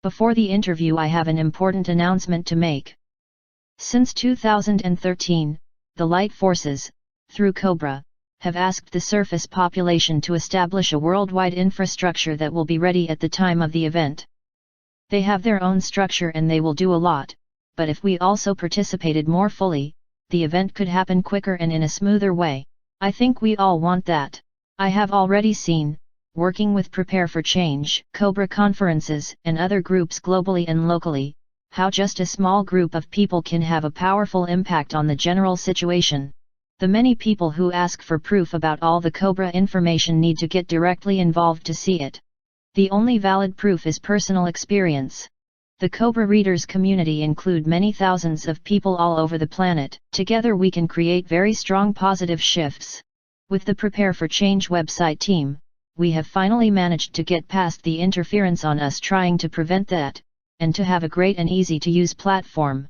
Before the interview, I have an important announcement to make. Since 2013, the Light Forces, through Cobra, have asked the surface population to establish a worldwide infrastructure that will be ready at the time of the event. They have their own structure and they will do a lot, but if we also participated more fully, the event could happen quicker and in a smoother way. I think we all want that. I have already seen, working with Prepare for Change, Cobra conferences, and other groups globally and locally, how just a small group of people can have a powerful impact on the general situation. The many people who ask for proof about all the Cobra information need to get directly involved to see it. The only valid proof is personal experience. The Cobra Readers community include many thousands of people all over the planet. Together we can create very strong positive shifts. With the Prepare for Change website team, we have finally managed to get past the interference on us trying to prevent that, and to have a great and easy to use platform.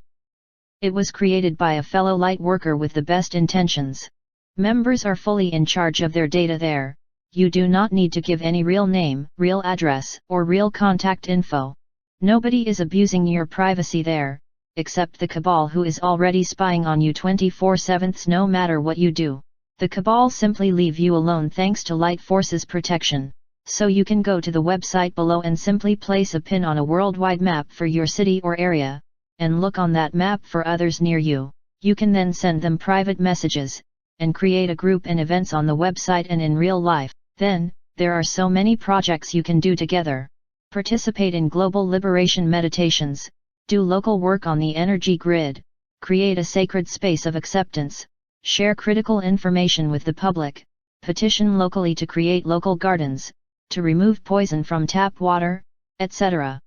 It was created by a fellow light worker with the best intentions. Members are fully in charge of their data there. You do not need to give any real name, real address, or real contact info. Nobody is abusing your privacy there, except the cabal who is already spying on you 24/7 no matter what you do. The cabal simply leave you alone thanks to Light Forces protection. So you can go to the website below and simply place a pin on a worldwide map for your city or area, and look on that map for others near you. You can then send them private messages, and create a group and events on the website and in real life. Then, there are so many projects you can do together. Participate in global liberation meditations, do local work on the energy grid, create a sacred space of acceptance, share critical information with the public, petition locally to create local gardens, to remove poison from tap water, etc.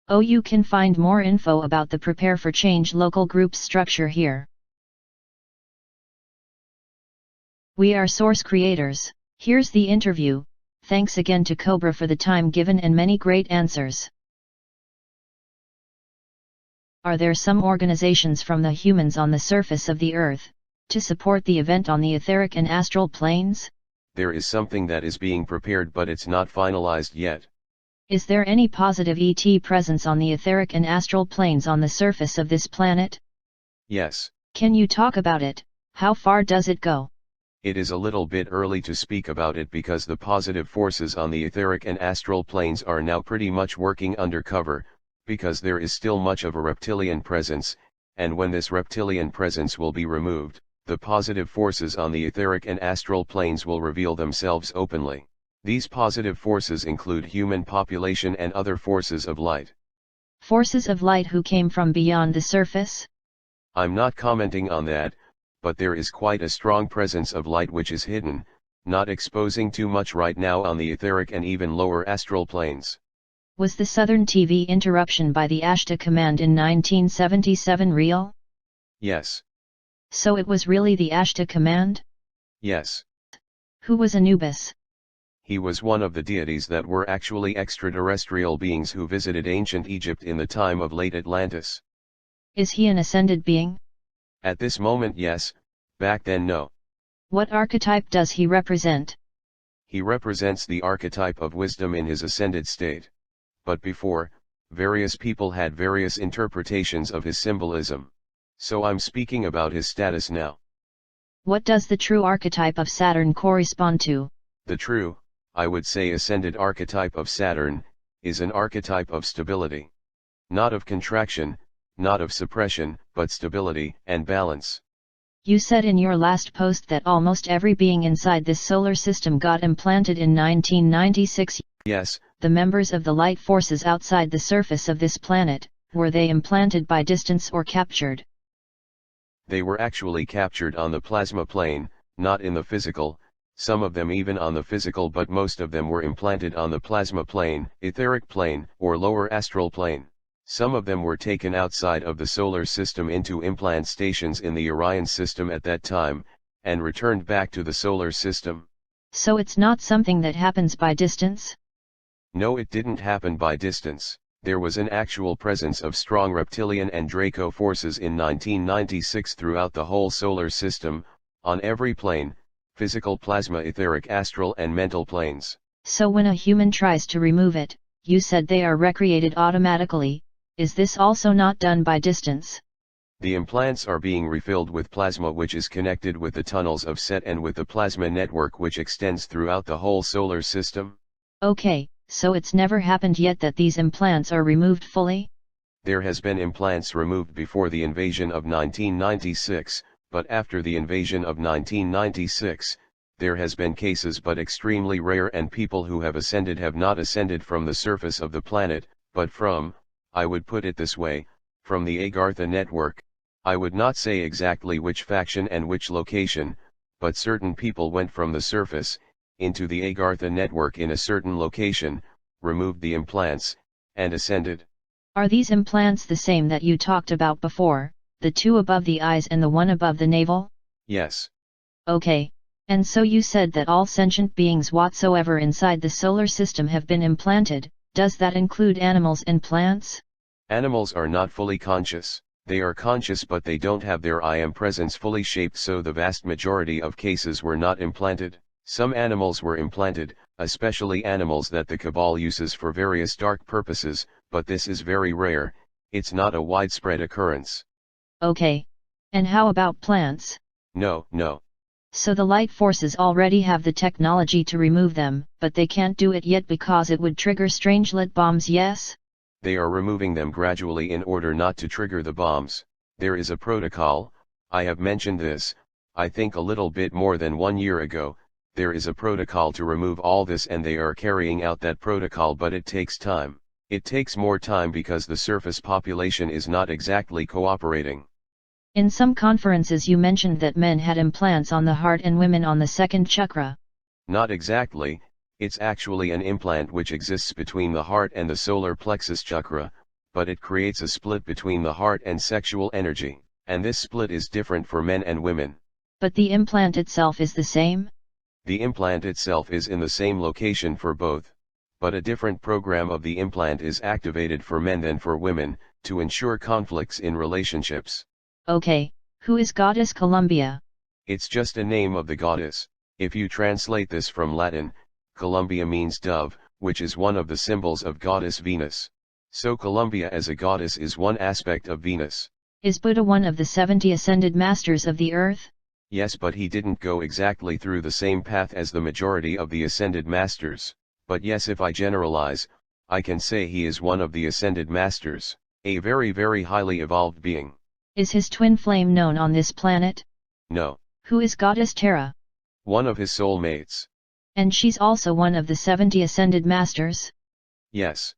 Oh, you can find more info about the Prepare for Change local group's structure here. We are source creators. Here's the interview. Thanks again to Cobra for the time given and many great answers. Are there some organizations from the humans on the surface of the earth, to support the event on the etheric and astral planes? There is something that is being prepared but it's not finalized yet. Is there any positive ET presence on the etheric and astral planes on the surface of this planet? Yes. Can you talk about it? How far does it go? It is a little bit early to speak about it because the positive forces on the etheric and astral planes are now pretty much working undercover, because there is still much of a reptilian presence, and when this reptilian presence will be removed, the positive forces on the etheric and astral planes will reveal themselves openly. These positive forces include human population and other forces of light. Forces of light who came from beyond the surface? I'm not commenting on that, but there is quite a strong presence of light which is hidden, not exposing too much right now on the etheric and even lower astral planes. Was the Southern TV interruption by the Ashta Command in 1977 real? Yes. So it was really the Ashta Command? Yes. Who was Anubis? He was one of the deities that were actually extraterrestrial beings who visited ancient Egypt in the time of late Atlantis. Is he an ascended being? At this moment yes, back then no. What archetype does he represent? He represents the archetype of wisdom in his ascended state. But before, various people had various interpretations of his symbolism. So I'm speaking about his status now. What does the true archetype of Saturn correspond to? The true, I would say ascended archetype of Saturn, is an archetype of stability. Not of contraction, not of suppression, but stability and balance. You said in your last post that almost every being inside this solar system got implanted in 1996. Yes. The members of the light forces outside the surface of this planet, were they implanted by distance or captured? They were actually captured on the plasma plane, not in the physical, some of them even on the physical, but most of them were implanted on the plasma plane, etheric plane, or lower astral plane. Some of them were taken outside of the solar system into implant stations in the Orion system at that time, and returned back to the solar system. So it's not something that happens by distance? No, it didn't happen by distance. There was an actual presence of strong reptilian and Draco forces in 1996 throughout the whole solar system, on every plane, physical, plasma, etheric, astral and mental planes. So when a human tries to remove it, you said they are recreated automatically, is this also not done by distance? The implants are being refilled with plasma which is connected with the tunnels of SET and with the plasma network which extends throughout the whole solar system. Okay, so it's never happened yet that these implants are removed fully? There has been implants removed before the invasion of 1996, but after the invasion of 1996, there has been cases but extremely rare, and people who have ascended have not ascended from the surface of the planet, but from, I would put it this way, from the Agartha network. I would not say exactly which faction and which location, but certain people went from the surface, into the Agartha network in a certain location, removed the implants, and ascended. Are these implants the same that you talked about before, the two above the eyes and the one above the navel? Yes. Okay, and so you said that all sentient beings whatsoever inside the solar system have been implanted, does that include animals and plants? Animals are not fully conscious. They are conscious but they don't have their I am presence fully shaped, so the vast majority of cases were not implanted. Some animals were implanted, especially animals that the Cabal uses for various dark purposes, but this is very rare, it's not a widespread occurrence. Okay. And how about plants? No. So the light forces already have the technology to remove them, but they can't do it yet because it would trigger strange lit bombs, yes? They are removing them gradually in order not to trigger the bombs. There is a protocol, I have mentioned this, I think a little bit more than 1 year ago. There is a protocol to remove all this and they are carrying out that protocol, but it takes time. It takes more time because the surface population is not exactly cooperating. In some conferences you mentioned that men had implants on the heart and women on the second chakra. Not exactly, it's actually an implant which exists between the heart and the solar plexus chakra, but it creates a split between the heart and sexual energy, and this split is different for men and women. But the implant itself is the same? The implant itself is in the same location for both, but a different program of the implant is activated for men than for women, to ensure conflicts in relationships. Okay, who is Goddess Columbia? It's just a name of the goddess. If you translate this from Latin, Columbia means dove, which is one of the symbols of goddess Venus. So Columbia as a goddess is one aspect of Venus. Is Buddha one of the 70 ascended masters of the earth? Yes, but he didn't go exactly through the same path as the majority of the ascended masters. But yes, if I generalize, I can say he is one of the ascended masters, a very very highly evolved being. Is his twin flame known on this planet? No. Who is Goddess Terra? One of his soulmates. And she's also one of the 70 ascended masters? Yes.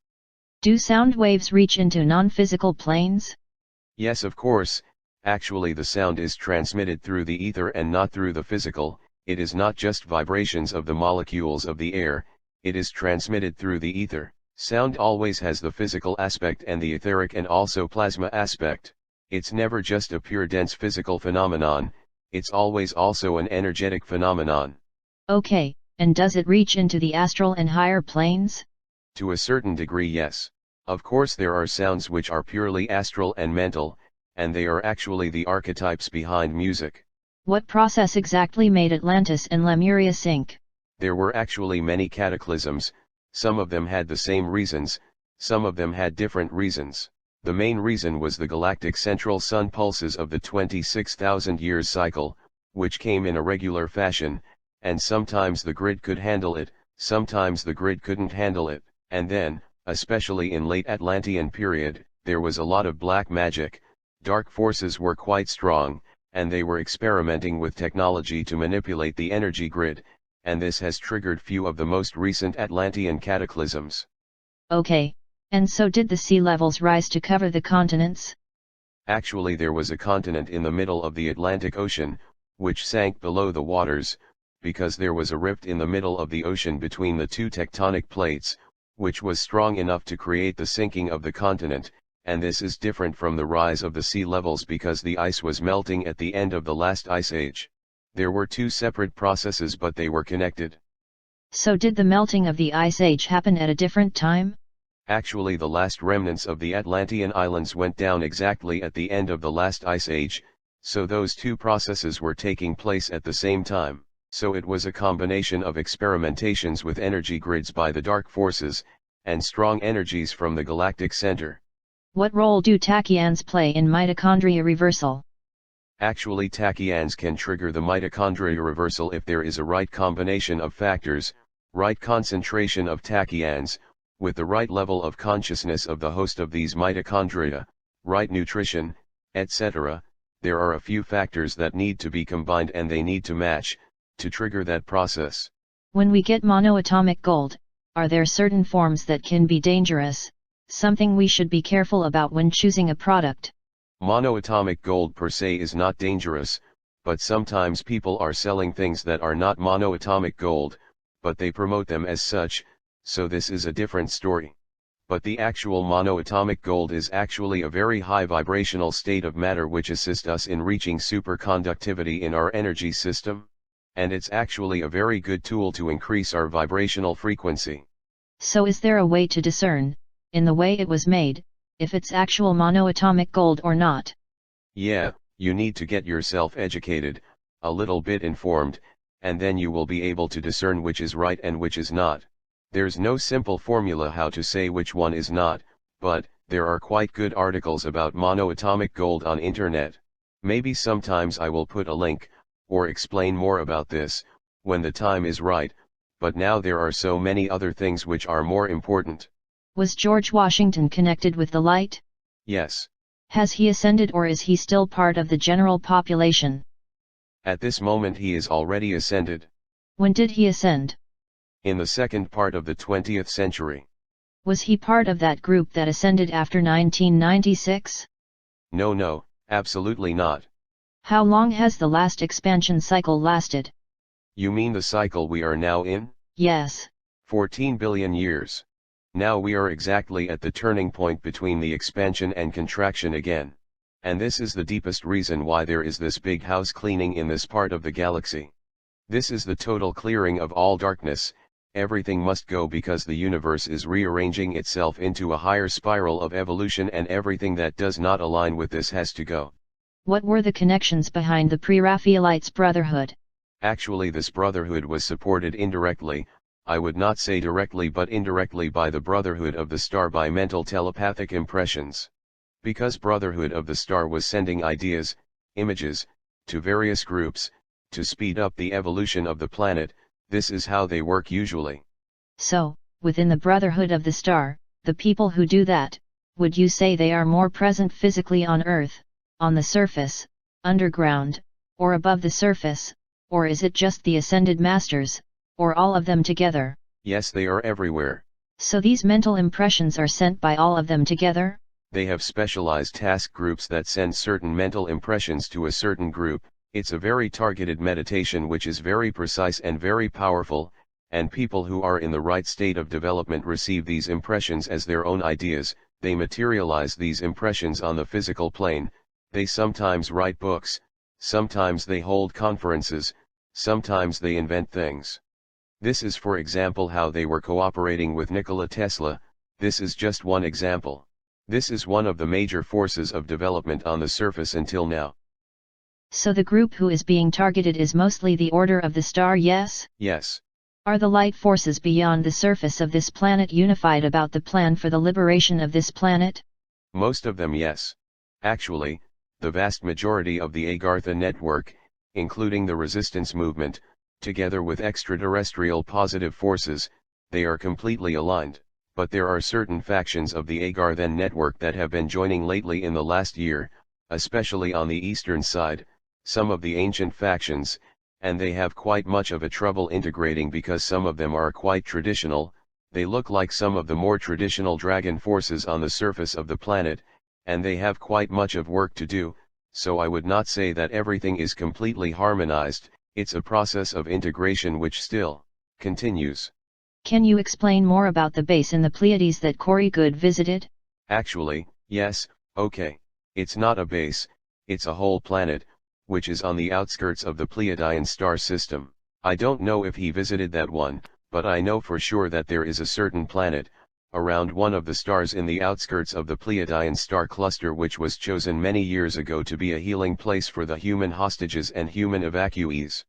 Do sound waves reach into non-physical planes? Yes, of course. Actually the sound is transmitted through the ether and not through the physical. It is not just vibrations of the molecules of the air, it is transmitted through the ether. Sound always has the physical aspect and the etheric and also plasma aspect. It's never just a pure dense physical phenomenon, it's always also an energetic phenomenon. Okay, and does it reach into the astral and higher planes? To a certain degree, yes. Of course there are sounds which are purely astral and mental, and they are actually the archetypes behind music. What process exactly made Atlantis and Lemuria sink? There were actually many cataclysms, some of them had the same reasons, some of them had different reasons. The main reason was the galactic central sun pulses of the 26,000 years cycle, which came in a regular fashion, and sometimes the grid could handle it, sometimes the grid couldn't handle it, and then, especially in late Atlantean period, there was a lot of black magic. Dark forces were quite strong, and they were experimenting with technology to manipulate the energy grid, and this has triggered few of the most recent Atlantean cataclysms. Okay, and so did the sea levels rise to cover the continents? Actually there was a continent in the middle of the Atlantic Ocean, which sank below the waters, because there was a rift in the middle of the ocean between the two tectonic plates, which was strong enough to create the sinking of the continent. And this is different from the rise of the sea levels because the ice was melting at the end of the last ice age. There were two separate processes but they were connected. So did the melting of the ice age happen at a different time? Actually the last remnants of the Atlantean islands went down exactly at the end of the last ice age, so those two processes were taking place at the same time. So it was a combination of experimentations with energy grids by the dark forces, and strong energies from the galactic center. What role do tachyons play in mitochondria reversal? Actually, tachyons can trigger the mitochondria reversal if there is a right combination of factors, right concentration of tachyons, with the right level of consciousness of the host of these mitochondria, right nutrition, etc. There are a few factors that need to be combined and they need to match, to trigger that process. When we get monoatomic gold, are there certain forms that can be dangerous, something we should be careful about when choosing a product? Monoatomic gold per se is not dangerous, but sometimes people are selling things that are not monoatomic gold, but they promote them as such, so this is a different story. But the actual monoatomic gold is actually a very high vibrational state of matter which assists us in reaching superconductivity in our energy system, and it's actually a very good tool to increase our vibrational frequency. So is there a way to discern, in the way it was made, if it's actual monoatomic gold or not? Yeah, you need to get yourself educated, a little bit informed, and then you will be able to discern which is right and which is not. There's no simple formula how to say which one is not, but there are quite good articles about monoatomic gold on internet. Maybe sometimes I will put a link, or explain more about this, when the time is right, but now there are so many other things which are more important. Was George Washington connected with the light? Yes. Has he ascended or is he still part of the general population? At this moment he is already ascended. When did he ascend? In the second part of the 20th century. Was he part of that group that ascended after 1996? No, absolutely not. How long has the last expansion cycle lasted? You mean the cycle we are now in? Yes. 14 billion years. Now we are exactly at the turning point between the expansion and contraction again. And this is the deepest reason why there is this big house cleaning in this part of the galaxy. This is the total clearing of all darkness. Everything must go because the universe is rearranging itself into a higher spiral of evolution, and everything that does not align with this has to go. What were the connections behind the Pre-Raphaelites Brotherhood? Actually, this brotherhood was supported indirectly, I would not say directly but indirectly, by the Brotherhood of the Star by mental telepathic impressions. Because Brotherhood of the Star was sending ideas, images, to various groups, to speed up the evolution of the planet, this is how they work usually. So, within the Brotherhood of the Star, the people who do that, would you say they are more present physically on Earth, on the surface, underground, or above the surface, or is it just the Ascended Masters, or all of them together? Yes, they are everywhere. So these mental impressions are sent by all of them together? They have specialized task groups that send certain mental impressions to a certain group. It's a very targeted meditation which is very precise and very powerful, and people who are in the right state of development receive these impressions as their own ideas. They materialize these impressions on the physical plane. They sometimes write books, sometimes they hold conferences, sometimes they invent things. This is, for example, how they were cooperating with Nikola Tesla. This is just one example. This is one of the major forces of development on the surface until now. So the group who is being targeted is mostly the Order of the Star, yes? Yes. Are the light forces beyond the surface of this planet unified about the plan for the liberation of this planet? Most of them, yes. Actually, the vast majority of the Agartha network, including the resistance movement, together with extraterrestrial positive forces, they are completely aligned. But there are certain factions of the Agarthan network that have been joining lately in the last year, especially on the eastern side, some of the ancient factions, and they have quite much of a trouble integrating because some of them are quite traditional. They look like some of the more traditional dragon forces on the surface of the planet, and they have quite much of work to do, so I would not say that everything is completely harmonized. It's a process of integration which still continues. Can you explain more about the base in the Pleiades that Corey Good visited? Actually, yes, okay. It's not a base, it's a whole planet, which is on the outskirts of the Pleiadian star system. I don't know if he visited that one, but I know for sure that there is a certain planet, around one of the stars in the outskirts of the Pleiadian star cluster, which was chosen many years ago to be a healing place for the human hostages and human evacuees.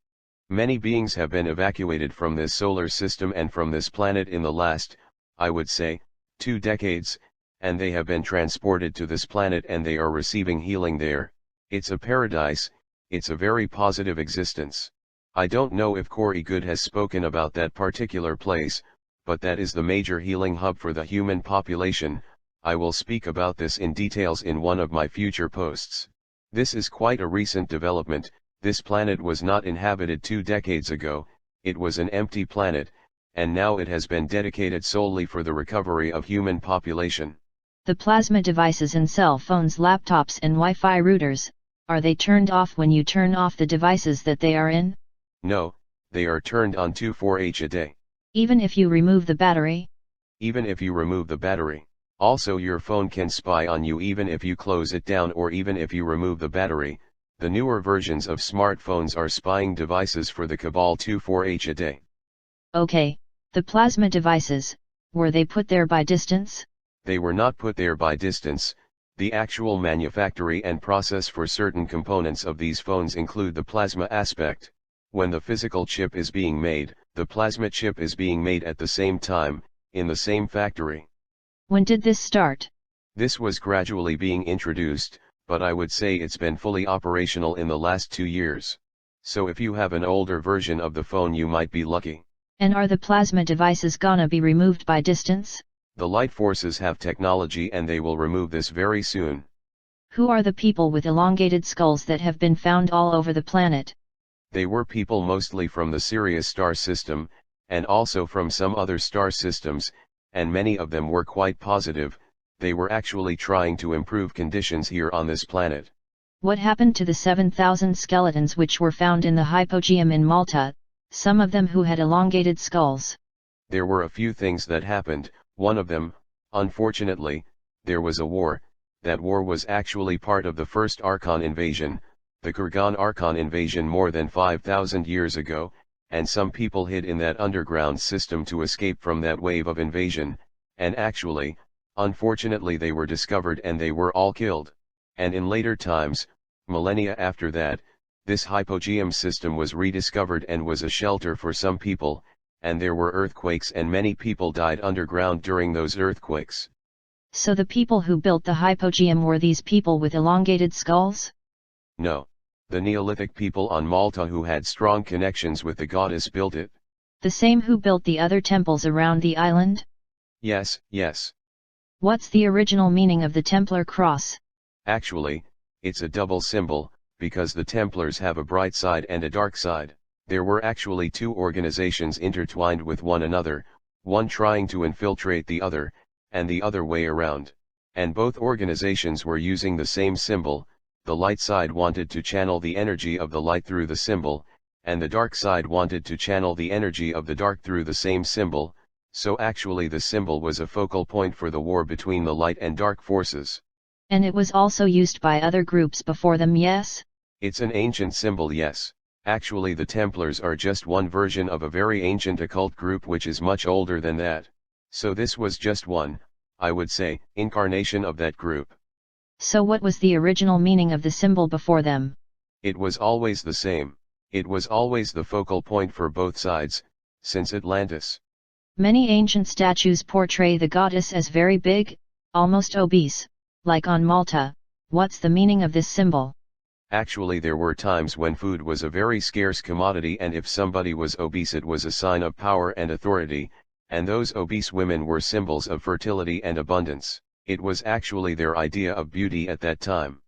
Many beings have been evacuated from this solar system and from this planet in the last, I would say, 2 decades, and they have been transported to this planet and they are receiving healing there. It's a paradise, it's a very positive existence. I don't know if Corey Good has spoken about that particular place, but that is the major healing hub for the human population. I will speak about this in details in one of my future posts. This is quite a recent development. This planet was not inhabited 2 decades ago, it was an empty planet, and now it has been dedicated solely for the recovery of human population. The plasma devices in cell phones, laptops and Wi-Fi routers, are they turned off when you turn off the devices that they are in? No, they are turned on 24h a day. Even if you remove the battery? Even if you remove the battery. Also, your phone can spy on you even if you close it down or even if you remove the battery. The newer versions of smartphones are spying devices for the cabal 24h a day. Okay, the plasma devices, were they put there by distance? They were not put there by distance. The actual manufacturing and process for certain components of these phones include the plasma aspect. When the physical chip is being made, the plasma chip is being made at the same time, in the same factory. When did this start? This was gradually being introduced, but I would say it's been fully operational in the last 2 years. So if you have an older version of the phone, you might be lucky. And are the plasma devices gonna be removed by distance? The light forces have technology and they will remove this very soon. Who are the people with elongated skulls that have been found all over the planet? They were people mostly from the Sirius star system, and also from some other star systems, and many of them were quite positive. They were actually trying to improve conditions here on this planet. What happened to the 7,000 skeletons which were found in the hypogeum in Malta, some of them who had elongated skulls? There were a few things that happened. One of them, unfortunately, there was a war. That war was actually part of the first Archon invasion, the Kurgan Archon invasion more than 5,000 years ago, and some people hid in that underground system to escape from that wave of invasion, and actually, unfortunately they were discovered and they were all killed. And in later times, millennia after that, this hypogeum system was rediscovered and was a shelter for some people, and there were earthquakes and many people died underground during those earthquakes. So the people who built the hypogeum were these people with elongated skulls? No. The Neolithic people on Malta who had strong connections with the goddess built it. The same who built the other temples around the island? Yes, yes. What's the original meaning of the Templar cross? Actually, it's a double symbol, because the Templars have a bright side and a dark side. There were actually 2 organizations intertwined with one another, one trying to infiltrate the other, and the other way around. And both organizations were using the same symbol. The light side wanted to channel the energy of the light through the symbol, and the dark side wanted to channel the energy of the dark through the same symbol, so actually the symbol was a focal point for the war between the light and dark forces. And it was also used by other groups before them, yes? It's an ancient symbol, yes. Actually the Templars are just one version of a very ancient occult group which is much older than that. So this was just one, I would say, incarnation of that group. So what was the original meaning of the symbol before them? It was always the same. It was always the focal point for both sides, since Atlantis. Many ancient statues portray the goddess as very big, almost obese, like on Malta. What's the meaning of this symbol? Actually, there were times when food was a very scarce commodity, and if somebody was obese it was a sign of power and authority, and those obese women were symbols of fertility and abundance. It was actually their idea of beauty at that time.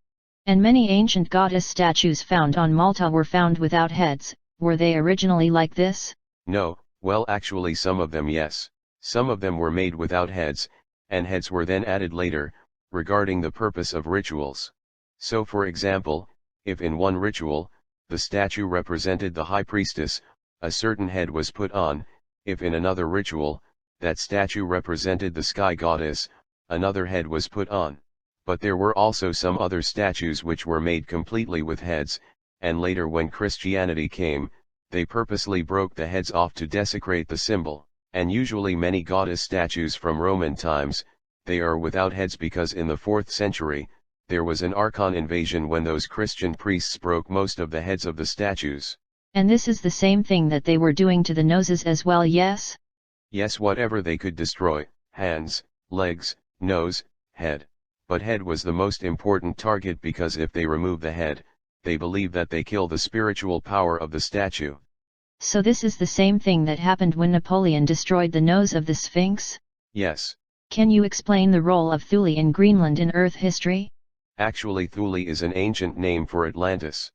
And many ancient goddess statues found on Malta were found without heads. Were they originally like this? No, well actually some of them yes. Some of them were made without heads, and heads were then added later, regarding the purpose of rituals. So for example, if in one ritual, the statue represented the high priestess, a certain head was put on. If in another ritual, that statue represented the sky goddess, another head was put on. But there were also some other statues which were made completely with heads, and later when Christianity came, they purposely broke the heads off to desecrate the symbol. And usually many goddess statues from Roman times, they are without heads because in the 4th century, there was an Archon invasion when those Christian priests broke most of the heads of the statues. And this is the same thing that they were doing to the noses as well, yes? Yes, whatever they could destroy, hands, legs, nose, head. But head was the most important target because if they remove the head, they believe that they kill the spiritual power of the statue. So this is the same thing that happened when Napoleon destroyed the nose of the Sphinx? Yes. Can you explain the role of Thule in Greenland in Earth history? Actually, Thule is an ancient name for Atlantis.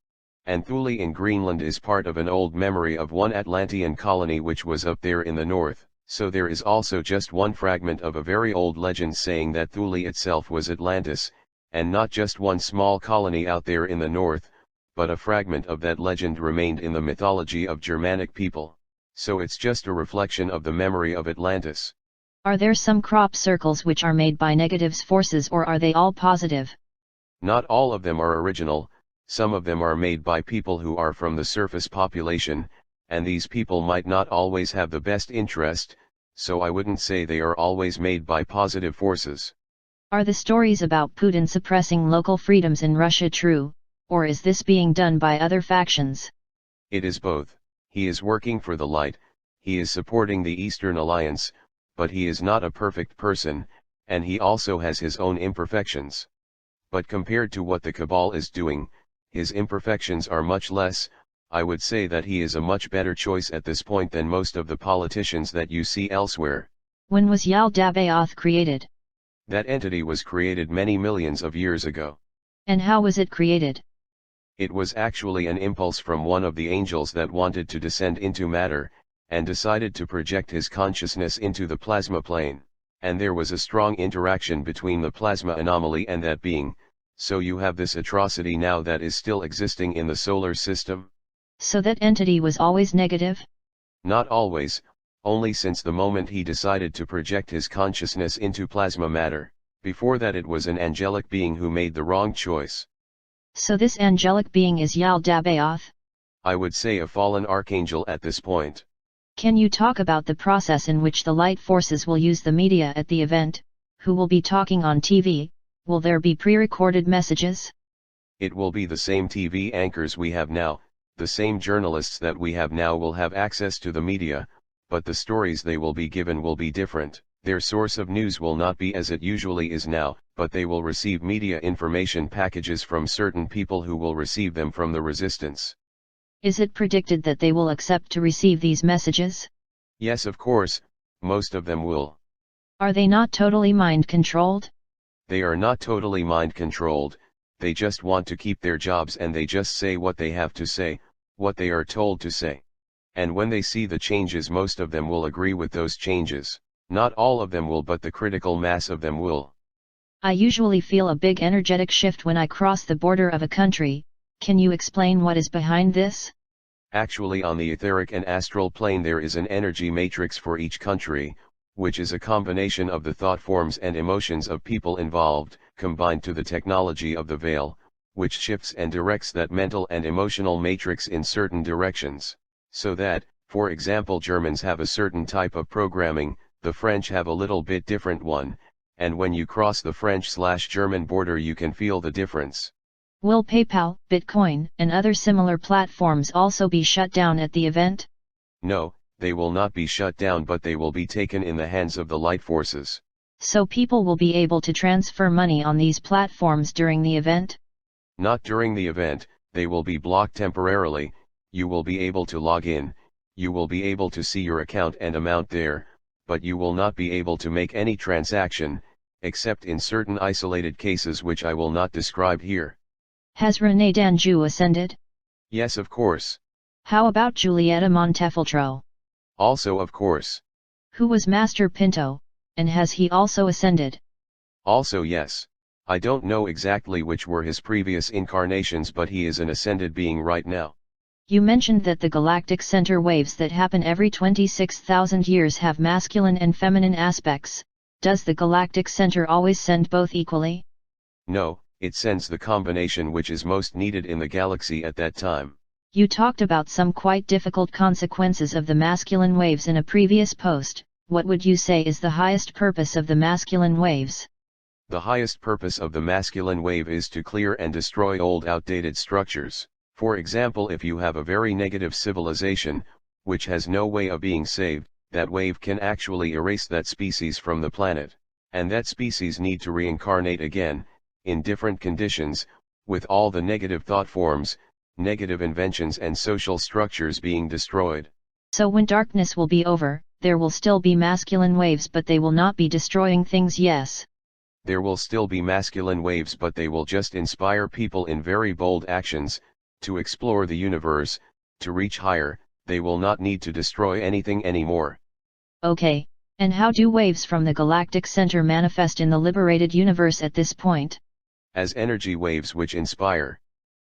And Thule in Greenland is part of an old memory of one Atlantean colony which was up there in the north. So there is also just one fragment of a very old legend saying that Thule itself was Atlantis, and not just one small colony out there in the north, but a fragment of that legend remained in the mythology of Germanic people. So it's just a reflection of the memory of Atlantis. Are there some crop circles which are made by negatives forces, or are they all positive? Not all of them are original, some of them are made by people who are from the surface population, and these people might not always have the best interest, so I wouldn't say they are always made by positive forces. Are the stories about Putin suppressing local freedoms in Russia true, or is this being done by other factions? It is both. He is working for the light, he is supporting the Eastern Alliance, but he is not a perfect person, and he also has his own imperfections. But compared to what the cabal is doing, his imperfections are much less. I would say that he is a much better choice at this point than most of the politicians that you see elsewhere. When was Yaldabaoth created? That entity was created many millions of years ago. And how was it created? It was actually an impulse from one of the angels that wanted to descend into matter, and decided to project his consciousness into the plasma plane. And there was a strong interaction between the plasma anomaly and that being, so you have this atrocity now that is still existing in the solar system. So that entity was always negative? Not always, only since the moment he decided to project his consciousness into plasma matter. Before that it was an angelic being who made the wrong choice. So this angelic being is Yaldabaoth? I would say a fallen archangel at this point. Can you talk about the process in which the light forces will use the media at the event? Who will be talking on TV? Will there be pre-recorded messages? It will be the same TV anchors we have now. The same journalists that we have now will have access to the media, but the stories they will be given will be different. Their source of news will not be as it usually is now, but they will receive media information packages from certain people who will receive them from the resistance. Is it predicted that they will accept to receive these messages? Yes, of course, most of them will. Are they not totally mind-controlled? They are not totally mind-controlled. They just want to keep their jobs and they just say what they have to say, what they are told to say. And when they see the changes, most of them will agree with those changes. Not all of them will, but the critical mass of them will. I usually feel a big energetic shift when I cross the border of a country. Can you explain what is behind this? Actually, on the etheric and astral plane there is an energy matrix for each country, which is a combination of the thought forms and emotions of people involved, combined to the technology of the veil, which shifts and directs that mental and emotional matrix in certain directions. So that, for example, Germans have a certain type of programming, the French have a little bit different one, and when you cross the French/German border you can feel the difference. Will PayPal, Bitcoin, and other similar platforms also be shut down at the event? No, they will not be shut down, but they will be taken in the hands of the light forces. So people will be able to transfer money on these platforms during the event? Not during the event, they will be blocked temporarily. You will be able to log in, you will be able to see your account and amount there, but you will not be able to make any transaction, except in certain isolated cases which I will not describe here. Has René Danjou ascended? Yes, of course. How about Giulietta Montefeltro? Also, of course. Who was Master Pinto, and has he also ascended? Also, yes. I don't know exactly which were his previous incarnations, but he is an ascended being right now. You mentioned that the galactic center waves that happen every 26,000 years have masculine and feminine aspects. Does the galactic center always send both equally? No, it sends the combination which is most needed in the galaxy at that time. You talked about some quite difficult consequences of the masculine waves in a previous post. What would you say is the highest purpose of the masculine waves? The highest purpose of the masculine wave is to clear and destroy old outdated structures. For example, if you have a very negative civilization, which has no way of being saved, that wave can actually erase that species from the planet. And that species need to reincarnate again, in different conditions, with all the negative thought forms, negative inventions and social structures being destroyed. So when darkness will be over, there will still be masculine waves, but they will not be destroying things, yes. There will still be masculine waves, but they will just inspire people in very bold actions, to explore the universe, to reach higher. They will not need to destroy anything anymore. Okay, and how do waves from the galactic center manifest in the liberated universe at this point? As energy waves which inspire.